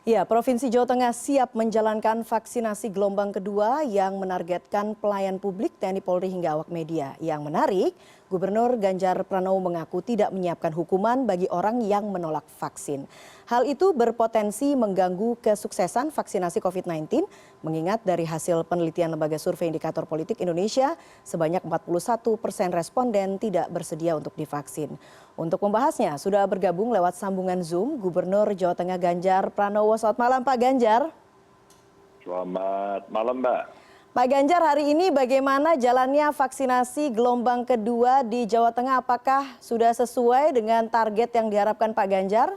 Ya, Provinsi Jawa Tengah siap menjalankan vaksinasi gelombang kedua yang menargetkan pelayan publik TNI Polri hingga awak media. Yang menarik, Gubernur Ganjar Pranowo mengaku tidak menyiapkan hukuman bagi orang yang menolak vaksin. Hal itu berpotensi mengganggu kesuksesan vaksinasi COVID-19, mengingat dari hasil penelitian Lembaga Survei Indikator Politik Indonesia, sebanyak 41% responden tidak bersedia untuk divaksin. Untuk membahasnya, sudah bergabung lewat sambungan Zoom Gubernur Jawa Tengah Ganjar Pranowo. Selamat malam Pak Ganjar. Selamat malam Mbak. Pak Ganjar, hari ini bagaimana jalannya vaksinasi gelombang kedua di Jawa Tengah? Apakah sudah sesuai dengan target yang diharapkan Pak Ganjar?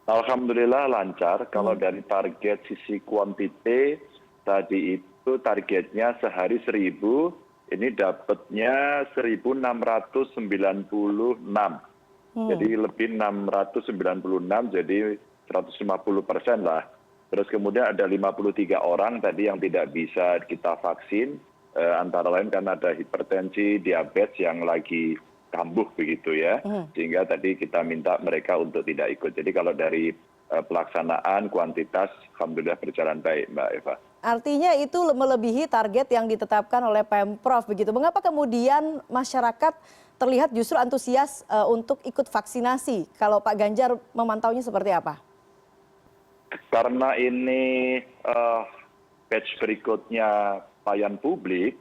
Alhamdulillah lancar. Kalau dari target sisi kuantiti, tadi itu targetnya sehari 1.000, ini dapatnya 1.696. Jadi lebih 696, jadi 150% lah. Terus kemudian ada 53 orang tadi yang tidak bisa kita vaksin, antara lain karena ada hipertensi, diabetes yang lagi kambuh begitu ya. Sehingga tadi kita minta mereka untuk tidak ikut. Jadi kalau dari pelaksanaan kuantitas, alhamdulillah berjalan baik Mbak Eva. Artinya itu melebihi target yang ditetapkan oleh Pemprov begitu. Mengapa kemudian masyarakat terlihat justru antusias untuk ikut vaksinasi? Kalau Pak Ganjar memantaunya seperti apa? Karena ini batch berikutnya pelayan publik,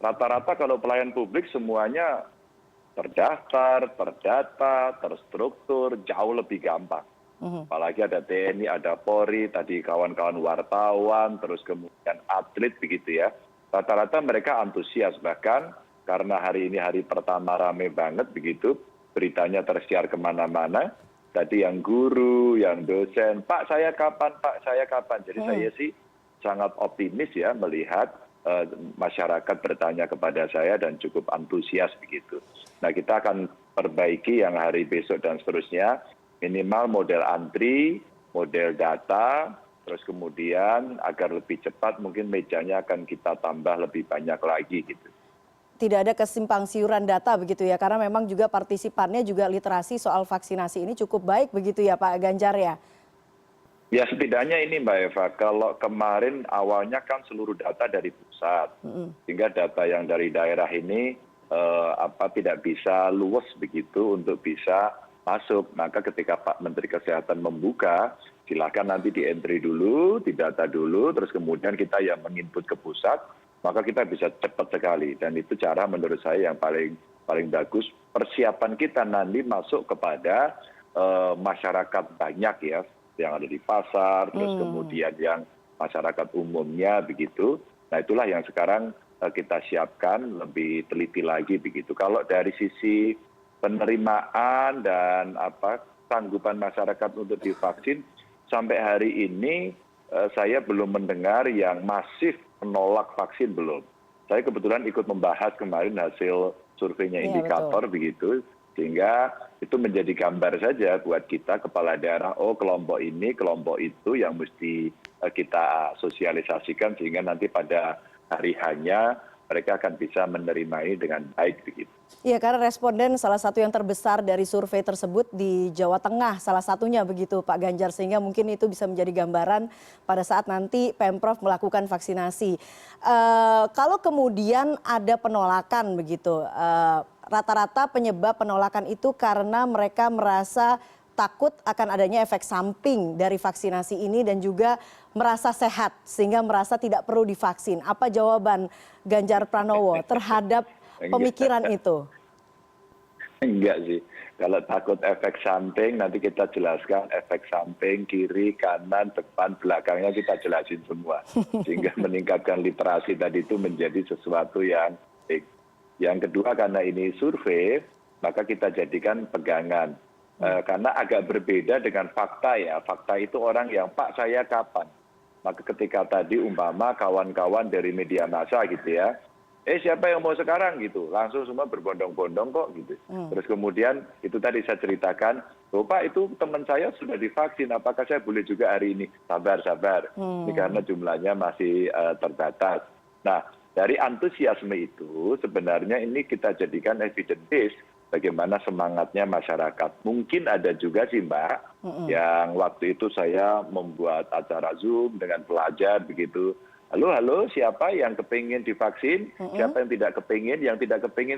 rata-rata kalau pelayan publik semuanya terdaftar, terdata, terstruktur, jauh lebih gampang. Apalagi ada TNI, ada Polri, tadi kawan-kawan wartawan, terus kemudian atlet begitu ya. Rata-rata mereka antusias, bahkan karena hari ini hari pertama rame banget begitu, beritanya tersiar kemana-mana. Tadi yang guru, yang dosen, Pak saya kapan, Pak saya kapan. Jadi saya sih sangat optimis ya melihat masyarakat bertanya kepada saya dan cukup antusias begitu. Nah kita akan perbaiki yang hari besok dan seterusnya, minimal model antri, model data, terus kemudian agar lebih cepat mungkin mejanya akan kita tambah lebih banyak lagi gitu. Tidak ada kesimpang siuran data begitu ya, karena memang juga partisipannya juga literasi soal vaksinasi ini cukup baik begitu ya Pak Ganjar ya? Ya setidaknya ini Mbak Eva, kalau kemarin awalnya kan seluruh data dari pusat, sehingga data yang dari daerah ini tidak bisa luas begitu untuk bisa masuk. Maka ketika Pak Menteri Kesehatan membuka, silakan nanti di entry dulu, didata dulu, terus kemudian kita yang menginput ke pusat, maka kita bisa cepat sekali. Dan itu cara menurut saya yang paling bagus. Persiapan kita nanti masuk kepada masyarakat banyak ya, yang ada di pasar, terus kemudian yang masyarakat umumnya begitu. Nah itulah yang sekarang kita siapkan lebih teliti lagi begitu. Kalau dari sisi penerimaan dan tanggupan masyarakat untuk divaksin, sampai hari ini saya belum mendengar yang masif menolak vaksin, belum. Saya kebetulan ikut membahas kemarin hasil surveinya Indikator begitu, sehingga itu menjadi gambar saja buat kita kepala daerah, oh kelompok ini, kelompok itu yang mesti kita sosialisasikan sehingga nanti pada hari hanya mereka akan bisa menerima ini dengan baik begitu. Iya, karena responden salah satu yang terbesar dari survei tersebut di Jawa Tengah, salah satunya begitu Pak Ganjar, sehingga mungkin itu bisa menjadi gambaran pada saat nanti Pemprov melakukan vaksinasi. Kalau kemudian ada penolakan begitu, rata-rata penyebab penolakan itu karena mereka merasa takut akan adanya efek samping dari vaksinasi ini dan juga merasa sehat sehingga merasa tidak perlu divaksin. Apa jawaban Ganjar Pranowo terhadap pemikiran itu? Enggak sih. Kalau takut efek samping nanti kita jelaskan efek samping kiri, kanan, depan, belakangnya kita jelasin semua. Sehingga meningkatkan literasi tadi itu menjadi sesuatu yang baik. Yang kedua karena ini survei, maka kita jadikan pegangan. Karena agak berbeda dengan fakta ya. Fakta itu orang yang Pak saya kapan. Maka ketika tadi umpama kawan-kawan dari media massa gitu ya. Siapa yang mau sekarang gitu. Langsung semua berbondong-bondong kok gitu. Terus kemudian itu tadi saya ceritakan. Pak itu teman saya sudah divaksin. Apakah saya boleh juga hari ini? Sabar. Ini karena jumlahnya masih terbatas. Nah dari antusiasme itu sebenarnya ini kita jadikan evidence base. bagaimana semangatnya masyarakat. Mungkin ada juga sih Mbak, yang waktu itu saya membuat acara Zoom dengan pelajar begitu. Halo, siapa yang kepingin divaksin, siapa yang tidak kepingin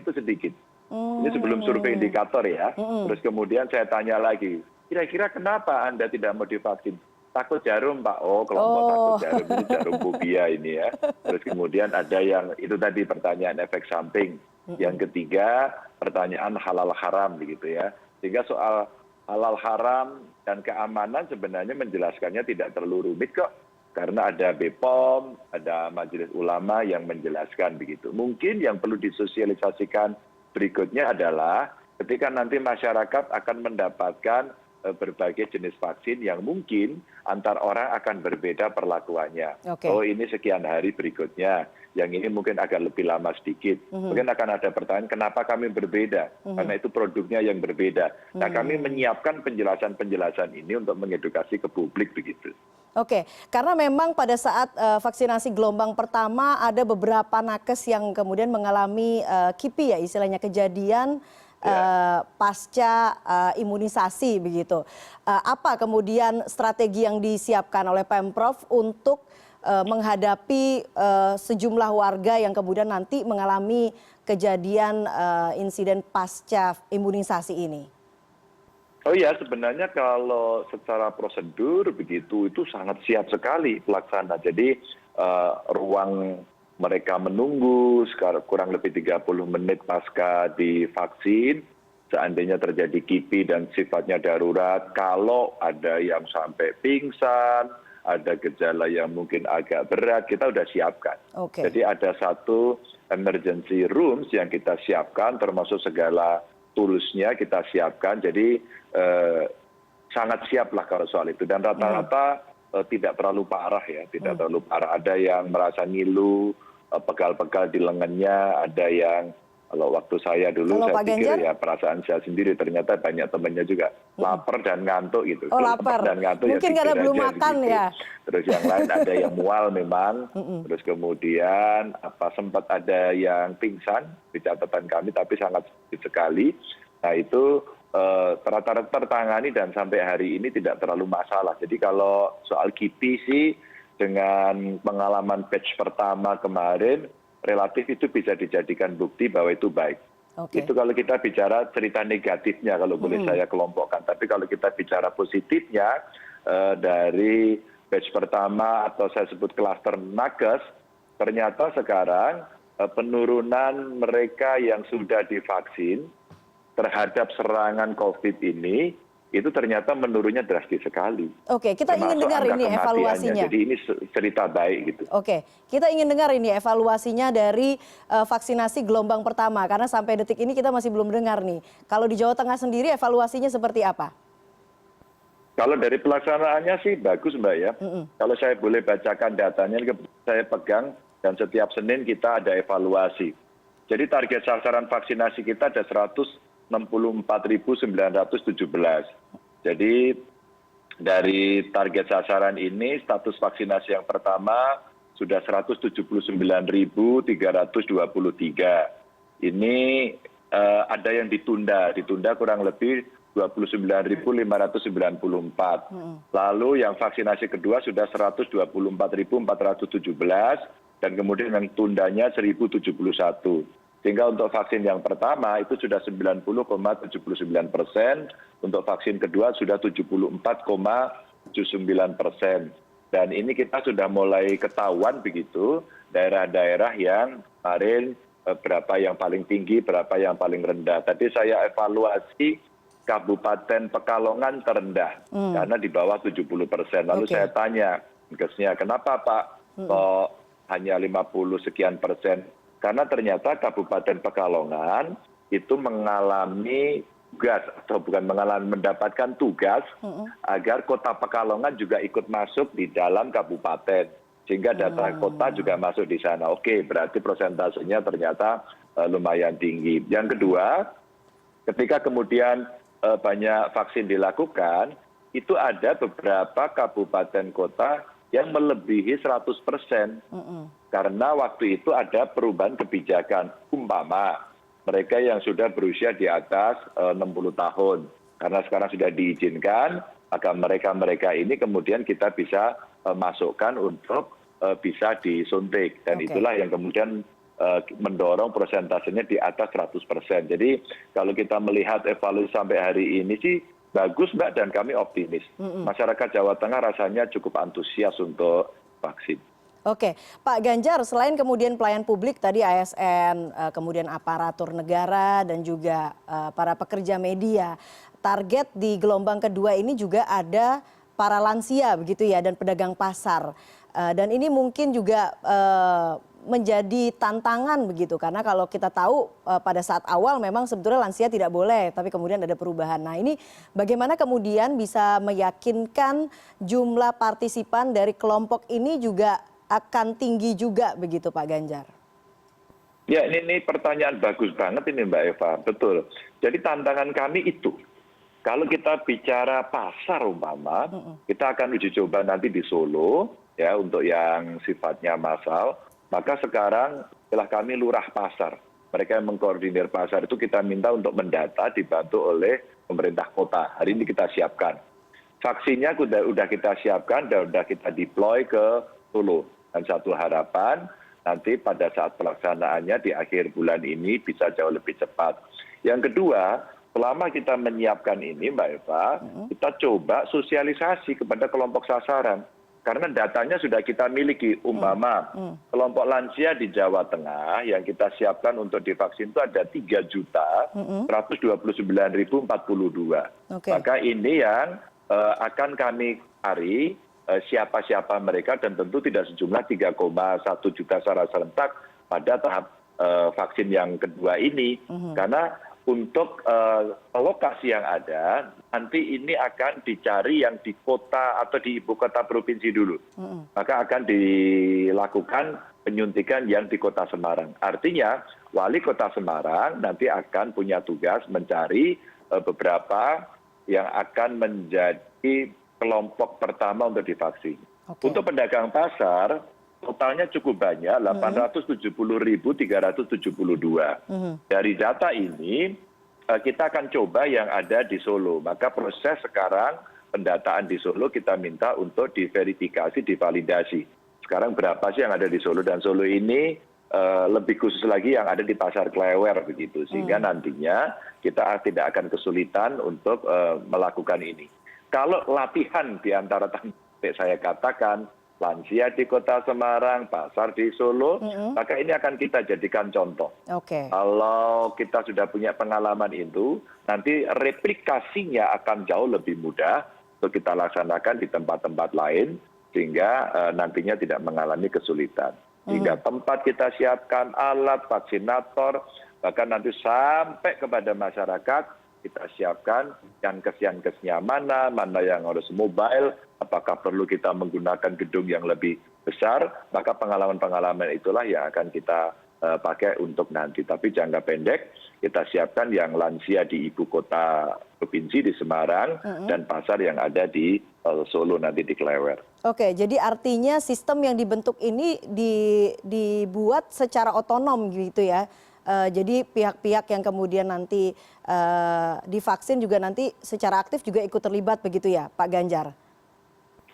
itu sedikit. Ini sebelum survei indikator ya. Terus kemudian saya tanya lagi, kira-kira kenapa Anda tidak mau divaksin? Takut jarum Pak. Oh, kelompok takut jarum, ini jarum fobia ini ya. Terus kemudian ada yang, itu tadi pertanyaan efek samping. Yang ketiga, pertanyaan halal haram begitu ya. Sehingga soal halal haram dan keamanan sebenarnya menjelaskannya tidak terlalu rumit kok. Karena ada BPOM, ada Majelis Ulama yang menjelaskan begitu. Mungkin yang perlu disosialisasikan berikutnya adalah ketika nanti masyarakat akan mendapatkan berbagai jenis vaksin yang mungkin antar orang akan berbeda perlakuannya. Oh ini sekian hari berikutnya, yang ini mungkin agak lebih lama sedikit. Mungkin akan ada pertanyaan kenapa kami berbeda, karena itu produknya yang berbeda. Nah kami menyiapkan penjelasan-penjelasan ini untuk mengedukasi ke publik begitu. Oke, karena memang pada saat vaksinasi gelombang pertama ada beberapa nakes yang kemudian mengalami KIPI ya istilahnya, kejadian pasca imunisasi begitu. Apa kemudian strategi yang disiapkan oleh Pemprov untuk menghadapi sejumlah warga yang kemudian nanti mengalami kejadian insiden pasca imunisasi ini? Oh ya, sebenarnya kalau secara prosedur begitu itu sangat siap sekali pelaksana. Jadi ruang mereka menunggu kurang lebih 30 menit pasca divaksin, seandainya terjadi KIPI dan sifatnya darurat, kalau ada yang sampai pingsan, ada gejala yang mungkin agak berat, kita sudah siapkan. Jadi ada satu emergency rooms yang kita siapkan, termasuk segala toolsnya kita siapkan, jadi sangat siap lah kalau soal itu. Dan rata-rata tidak terlalu parah ya, tidak terlalu parah. Ada yang merasa ngilu, pegal-pegal di lengannya, ada yang kalau waktu saya dulu saya pikir ya perasaan saya sendiri, ternyata banyak temannya juga lapar dan ngantuk gitu. Oh lapar, dan ngantuk, mungkin ya karena belum makan gitu. ya. Terus yang lain ada yang mual memang, terus kemudian sempat ada yang pingsan di catatan kami, tapi sangat sedikit sekali. Nah itu rata-rata tertangani dan sampai hari ini tidak terlalu masalah. Jadi kalau soal KIPI sih, dengan pengalaman batch pertama kemarin, relatif itu bisa dijadikan bukti bahwa itu baik. Itu kalau kita bicara cerita negatifnya, kalau boleh saya kelompokkan. Tapi kalau kita bicara positifnya, dari batch pertama atau saya sebut klaster nakes, ternyata sekarang penurunan mereka yang sudah divaksin terhadap serangan COVID ini, itu ternyata menurunnya drastis sekali. Oke, kita ingin dengar ini evaluasinya. Jadi ini cerita baik gitu. Oke, kita ingin dengar ini evaluasinya dari vaksinasi gelombang pertama, karena sampai detik ini kita masih belum dengar nih. Kalau di Jawa Tengah sendiri evaluasinya seperti apa? Kalau dari pelaksanaannya sih bagus Mbak ya. Kalau saya boleh bacakan datanya, saya pegang dan setiap Senin kita ada evaluasi. Jadi target sasaran vaksinasi kita ada 164.917. Jadi dari target sasaran ini status vaksinasi yang pertama sudah 179.323. Ini ada yang ditunda kurang lebih 29.594. Lalu yang vaksinasi kedua sudah 124.417 dan kemudian yang tundanya 1.071. Sehingga untuk vaksin yang pertama itu sudah 90,79%, untuk vaksin kedua sudah 74,79%. Dan ini kita sudah mulai ketahuan begitu, daerah-daerah yang kemarin berapa yang paling tinggi, berapa yang paling rendah. Tadi saya evaluasi Kabupaten Pekalongan terendah, karena di bawah 70%. Lalu saya tanya, kenapa Pak kok hanya 50 sekian persen? Karena ternyata Kabupaten Pekalongan itu mengalami tugas, atau bukan mendapatkan tugas agar kota Pekalongan juga ikut masuk di dalam kabupaten. Sehingga data kota juga masuk di sana. Oke, berarti persentasenya ternyata lumayan tinggi. Yang kedua, ketika kemudian banyak vaksin dilakukan, itu ada beberapa kabupaten kota yang melebihi 100%. Karena waktu itu ada perubahan kebijakan. Umpama mereka yang sudah berusia di atas 60 tahun. Karena sekarang sudah diizinkan, maka mereka ini kemudian kita bisa masukkan untuk bisa disuntik. Dan itulah yang kemudian mendorong persentasenya di atas 100%. Jadi kalau kita melihat evaluasi sampai hari ini sih bagus Mbak, dan kami optimis. Masyarakat Jawa Tengah rasanya cukup antusias untuk vaksin. Oke, Pak Ganjar, selain kemudian pelayan publik tadi ASN, kemudian aparatur negara dan juga para pekerja media, target di gelombang kedua ini juga ada para lansia begitu ya, dan pedagang pasar. Dan ini mungkin juga menjadi tantangan begitu, karena kalau kita tahu pada saat awal memang sebetulnya lansia tidak boleh, tapi kemudian ada perubahan. Nah ini bagaimana kemudian bisa meyakinkan jumlah partisipan dari kelompok ini juga akan tinggi juga begitu Pak Ganjar? Ya ini pertanyaan bagus banget ini Mbak Eva, betul. Jadi tantangan kami itu, kalau kita bicara pasar umpama, kita akan uji coba nanti di Solo, ya untuk yang sifatnya massal. Maka sekarang setelah kami lurah pasar, mereka yang mengkoordinir pasar itu kita minta untuk mendata dibantu oleh pemerintah kota. Hari ini kita siapkan. Vaksinnya sudah kita siapkan dan sudah kita deploy ke Solo. Dan satu harapan nanti pada saat pelaksanaannya di akhir bulan ini bisa jauh lebih cepat. Yang kedua, selama kita menyiapkan ini Mbak Eva, kita coba sosialisasi kepada kelompok sasaran. Karena datanya sudah kita miliki, umpama kelompok lansia di Jawa Tengah yang kita siapkan untuk divaksin itu ada 3.129.042. Maka ini yang akan kami cari siapa-siapa mereka, dan tentu tidak sejumlah 3,1 juta secara serentak pada tahap vaksin yang kedua ini. Karena untuk lokasi yang ada, nanti ini akan dicari yang di kota atau di ibu kota provinsi dulu. Maka akan dilakukan penyuntikan yang di kota Semarang. Artinya wali kota Semarang nanti akan punya tugas mencari beberapa yang akan menjadi kelompok pertama untuk divaksin. Untuk pedagang pasar, totalnya cukup banyak, 870.372. Dari data ini, kita akan coba yang ada di Solo. Maka proses sekarang pendataan di Solo kita minta untuk diverifikasi, divalidasi. Sekarang berapa sih yang ada di Solo? Dan Solo ini lebih khusus lagi yang ada di Pasar Klewer begitu. Sehingga nantinya kita tidak akan kesulitan untuk melakukan ini. Kalau latihan di antara saya katakan, lansia di kota Semarang, pasar di Solo, maka ini akan kita jadikan contoh. Kalau kita sudah punya pengalaman itu, nanti replikasinya akan jauh lebih mudah untuk kita laksanakan di tempat-tempat lain, sehingga nantinya tidak mengalami kesulitan. Sehingga tempat kita siapkan, alat, vaksinator, bahkan nanti sampai kepada masyarakat, kita siapkan yankes-yankesnya mana yang harus mobile, apakah perlu kita menggunakan gedung yang lebih besar, maka pengalaman-pengalaman itulah yang akan kita pakai untuk nanti. Tapi jangka pendek kita siapkan yang lansia di ibu kota provinsi di Semarang dan pasar yang ada di Solo nanti di Klewer. Oke, jadi artinya sistem yang dibentuk ini dibuat secara otonom gitu ya. Jadi pihak-pihak yang kemudian nanti divaksin juga nanti secara aktif juga ikut terlibat begitu ya Pak Ganjar?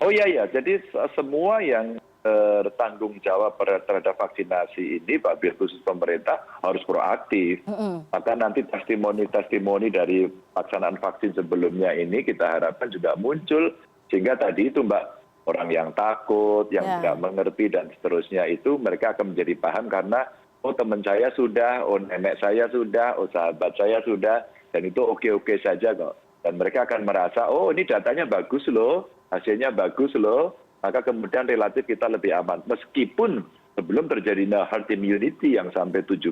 Oh iya, jadi semua yang bertanggung jawab terhadap vaksinasi ini, Pak Bir, khusus pemerintah harus proaktif. Maka nanti testimoni dari pelaksanaan vaksin sebelumnya ini kita harapkan juga muncul. Sehingga tadi itu Mbak, orang yang takut, yang tidak mengerti dan seterusnya itu mereka akan menjadi paham karena oh teman saya sudah, oh nenek saya sudah, oh sahabat saya sudah, dan itu oke-oke saja kok. Dan mereka akan merasa, oh ini datanya bagus loh, hasilnya bagus loh, maka kemudian relatif kita lebih aman. Meskipun sebelum terjadi herd immunity yang sampai 70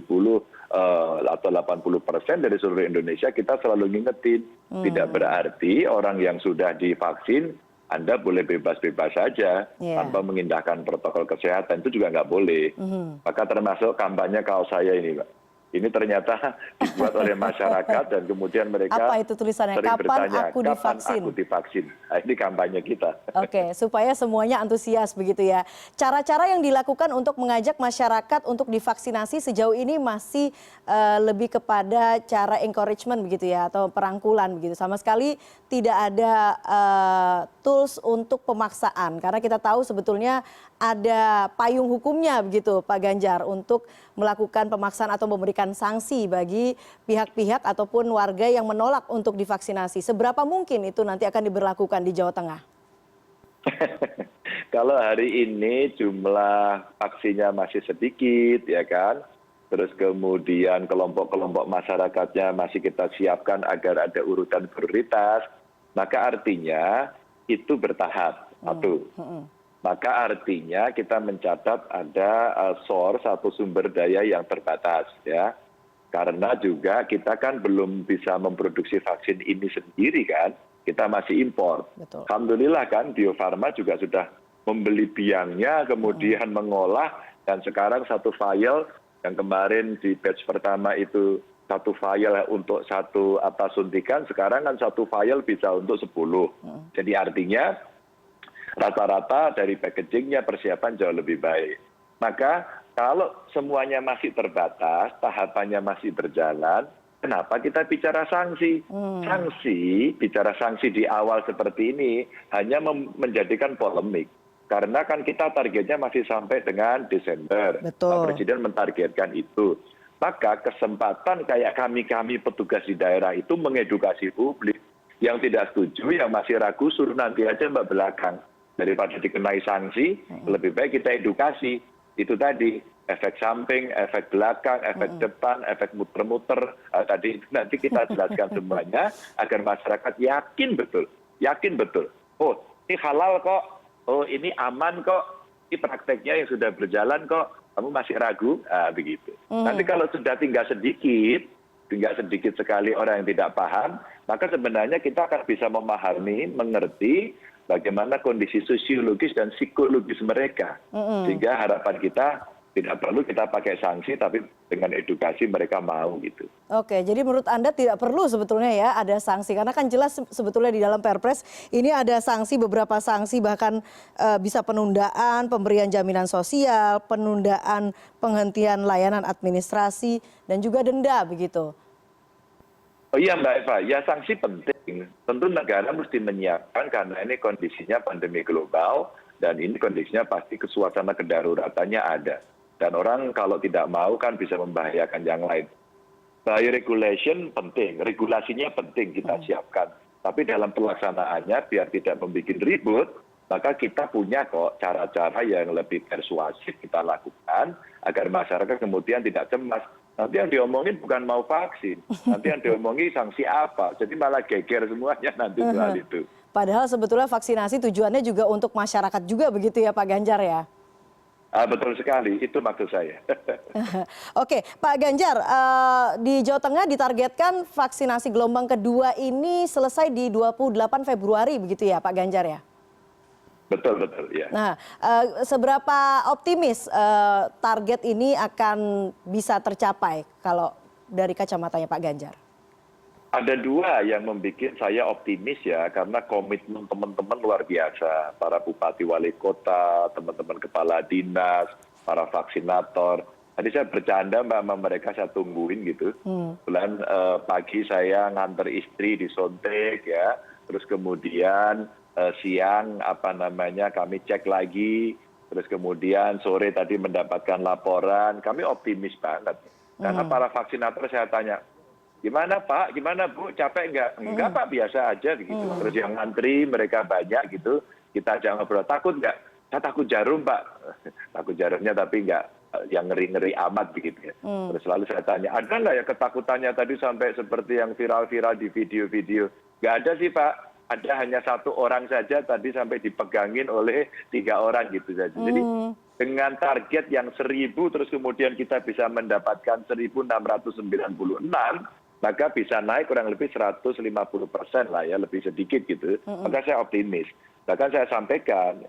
atau 80% dari seluruh Indonesia, kita selalu ngingetin, tidak berarti orang yang sudah divaksin, Anda boleh bebas-bebas saja tanpa mengindahkan protokol kesehatan, itu juga nggak boleh. Maka termasuk kampanye kaos saya ini, Pak. ini ternyata dibuat oleh masyarakat dan kemudian mereka Apa itu tulisannya? sering Kapan bertanya, aku kapan divaksin? aku divaksin? Nah, ini kampanye kita. Oke, supaya semuanya antusias begitu ya. Cara-cara yang dilakukan untuk mengajak masyarakat untuk divaksinasi sejauh ini masih lebih kepada cara encouragement begitu ya, atau perangkulan begitu. Sama sekali tidak ada tools untuk pemaksaan, karena kita tahu sebetulnya ada payung hukumnya begitu Pak Ganjar untuk melakukan pemaksaan atau memberikan sanksi bagi pihak-pihak ataupun warga yang menolak untuk divaksinasi. Seberapa mungkin itu nanti akan diberlakukan di Jawa Tengah? Kalau hari ini jumlah vaksinnya masih sedikit, ya kan. Terus kemudian kelompok-kelompok masyarakatnya masih kita siapkan agar ada urutan prioritas, maka artinya itu bertahap. Satu. Maka artinya kita mencatat ada source atau sumber daya yang terbatas, ya. Karena juga kita kan belum bisa memproduksi vaksin ini sendiri kan, kita masih impor. Betul. Alhamdulillah kan Bio Farma juga sudah membeli biangnya, kemudian mengolah, dan sekarang satu vial yang kemarin di batch pertama itu satu vial untuk satu suntikan, sekarang kan satu vial bisa untuk 10. Jadi artinya rata-rata dari packagingnya persiapan jauh lebih baik. Maka kalau semuanya masih terbatas, tahapannya masih berjalan, kenapa kita bicara sanksi? Bicara sanksi di awal seperti ini hanya menjadikan polemik. Karena kan kita targetnya masih sampai dengan Desember. Betul. Pak Presiden mentargetkan itu. Maka kesempatan kayak kami petugas di daerah itu mengedukasi publik. Yang tidak setuju, yang masih ragu, suruh nanti aja mbak belakang. Daripada dikenai sanksi, lebih baik kita edukasi. Itu tadi, efek samping, efek belakang, efek depan, efek muter-muter. Tadi nanti kita jelaskan semuanya agar masyarakat yakin betul. Oh, ini halal kok. Oh, ini aman kok. Ini prakteknya yang sudah berjalan kok. Kamu masih ragu? Begitu. Nanti kalau sudah tinggal sedikit sekali orang yang tidak paham, maka sebenarnya kita akan bisa memahami, mengerti bagaimana kondisi sosiologis dan psikologis mereka. Sehingga harapan kita tidak perlu kita pakai sanksi, tapi dengan edukasi mereka mau gitu. Oke, jadi menurut Anda tidak perlu sebetulnya ya ada sanksi, karena kan jelas sebetulnya di dalam Perpres ini ada sanksi, beberapa sanksi, bahkan bisa penundaan pemberian jaminan sosial, penundaan penghentian layanan administrasi, dan juga denda begitu. Oh iya Mbak Eva, ya sanksi penting. Tentu negara mesti menyiapkan karena ini kondisinya pandemi global dan ini kondisinya pasti suasana kedaruratannya ada. Dan orang kalau tidak mau kan bisa membahayakan yang lain. By regulation penting, regulasinya penting kita siapkan. Tapi dalam pelaksanaannya biar tidak membuat ribut, maka kita punya kok cara-cara yang lebih persuasif kita lakukan agar masyarakat kemudian tidak cemas. Nanti yang diomongin bukan mau vaksin, nanti yang diomongin sanksi apa. Jadi malah geger semuanya nanti soal itu. Padahal sebetulnya vaksinasi tujuannya juga untuk masyarakat juga begitu ya Pak Ganjar ya? Betul sekali, itu maksud saya. Oke, Pak Ganjar, di Jawa Tengah ditargetkan vaksinasi gelombang kedua ini selesai di 28 Februari begitu ya Pak Ganjar ya? Betul, ya. Nah, seberapa optimis target ini akan bisa tercapai kalau dari kacamatanya Pak Ganjar? Ada dua yang membuat saya optimis ya, karena komitmen teman-teman luar biasa. Para bupati wali kota, teman-teman kepala dinas, para vaksinator. Tadi saya bercanda mbak sama mereka, saya tungguin gitu. Bulan pagi saya nganter istri di Sontek ya, terus kemudian siang kami cek lagi, terus kemudian sore tadi mendapatkan laporan. Kami optimis banget. Karena para vaksinator saya tanya, gimana Pak, gimana Bu, capek nggak? Enggak Pak, biasa aja gitu. Terus yang ngantri mereka banyak gitu, kita ajak ngobrol, takut nggak? Saya takut jarum Pak. Takut jarumnya tapi nggak yang ngeri-ngeri amat begitu ya. Terus lalu saya tanya, ada nggak ya ketakutannya tadi sampai seperti yang viral-viral di video-video? Nggak ada sih Pak, ada hanya satu orang saja tadi sampai dipegangin oleh 3 orang gitu saja. Jadi dengan target yang 1.000 terus kemudian kita bisa mendapatkan 1.696, maka bisa naik kurang lebih 150% lah ya, lebih sedikit gitu. Maka saya optimis. Bahkan saya sampaikan,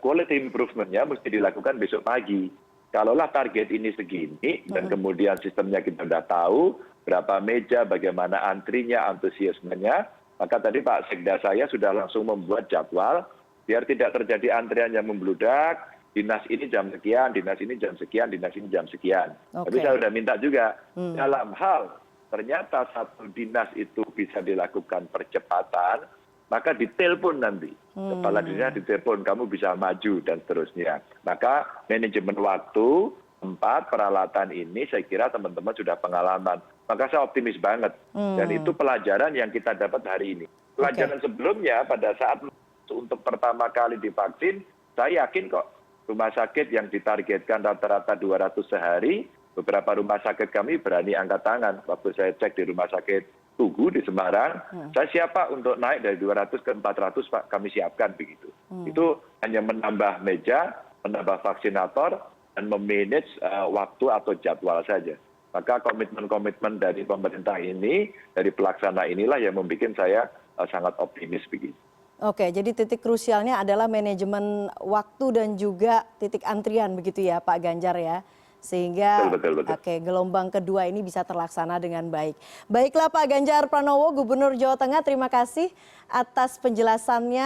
quality improvement-nya mesti dilakukan besok pagi. kalaulah target ini segini dan kemudian sistemnya kita sudah tahu berapa meja, bagaimana antrinya, antusiasmenya, maka tadi Pak Sekda saya sudah langsung membuat jadwal biar tidak terjadi antrian yang membludak, dinas ini jam sekian, dinas ini jam sekian, dinas ini jam sekian. Tapi saya sudah minta juga dalam hal ternyata satu dinas itu bisa dilakukan percepatan, maka ditelepon nanti. Kepala dinas ditelepon, kamu bisa maju dan seterusnya. Maka manajemen waktu, tempat, peralatan ini saya kira teman-teman sudah pengalaman. Maka saya optimis banget. Dan itu pelajaran yang kita dapat hari ini. Pelajaran sebelumnya pada saat untuk pertama kali divaksin, saya yakin kok rumah sakit yang ditargetkan rata-rata 200 sehari, beberapa rumah sakit kami berani angkat tangan. Waktu saya cek di rumah sakit Tugu di Semarang, saya siapa untuk naik dari 200 ke 400 Pak, kami siapkan begitu. Itu hanya menambah meja, menambah vaksinator, dan memanage waktu atau jadwal saja. Maka komitmen-komitmen dari pemerintah ini, dari pelaksana inilah yang membuat saya sangat optimis begitu. Oke, jadi titik krusialnya adalah manajemen waktu dan juga titik antrian begitu ya Pak Ganjar ya. Sehingga betul. Oke, gelombang kedua ini bisa terlaksana dengan baik. Baiklah Pak Ganjar Pranowo, Gubernur Jawa Tengah, terima kasih atas penjelasannya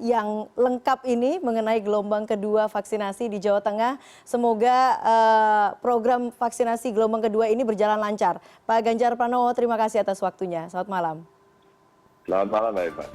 yang lengkap ini mengenai gelombang kedua vaksinasi di Jawa Tengah. Semoga program vaksinasi gelombang kedua ini berjalan lancar. Pak Ganjar Pranowo, terima kasih atas waktunya. Selamat malam. Selamat malam Mbak Eva.